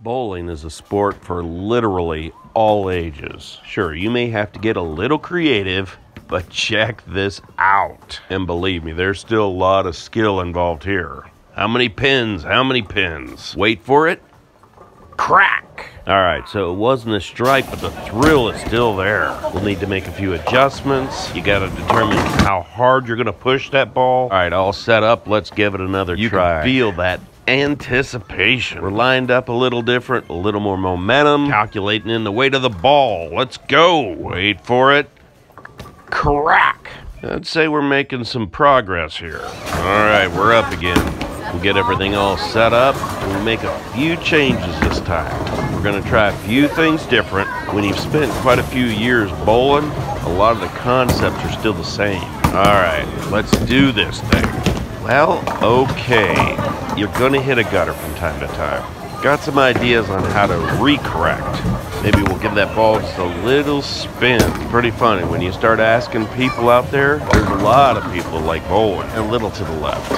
Bowling is a sport for literally all ages. Sure, you may have to get a little creative, but check this out. And believe me, there's still a lot of skill involved here. How many pins? How many pins? Wait for it. Crack! All right, so it wasn't a strike, but the thrill is still there. We'll need to make a few adjustments. You gotta determine how hard you're gonna push that ball. All right, all set up. Let's give it another try. You can feel that anticipation. We're lined up a little different, a little more momentum, calculating in the weight of the ball. Let's go. Wait for it. Crack. I'd say we're making some progress here. All right, we're up again. We'll get everything all set up, and we'll make a few changes this time. We're gonna try a few things different. When you've spent quite a few years bowling, a lot of the concepts are still the same. All right, let's do this thing. Well, okay. You're gonna hit a gutter from time to time. Got some ideas on how to recorrect. Maybe we'll give that ball just a little spin. Pretty funny, when you start asking people out there, there's a lot of people like bowling, a little to the left.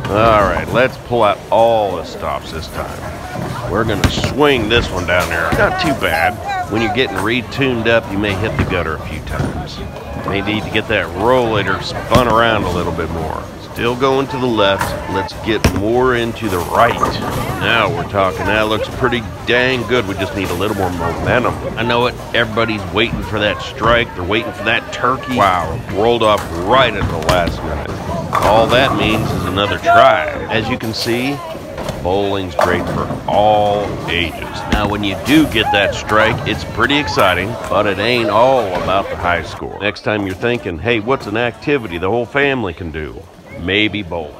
All right, let's pull out all the stops this time. We're gonna swing this one down there. Not too bad. When you're getting retuned up, you may hit the gutter a few times. May need to get that rollator spun around a little bit more. Still going to the left. Let's get more into the right. Now we're talking. That looks pretty dang good. We just need a little more momentum. I know it. Everybody's waiting for that strike. They're waiting for that turkey. Wow, rolled off right at the last minute. All that means is another try. As you can see, bowling's great for all ages. Now, when you do get that strike, it's pretty exciting, but it ain't all about the high score. Next time you're thinking, hey, what's an activity the whole family can do? Maybe bowling.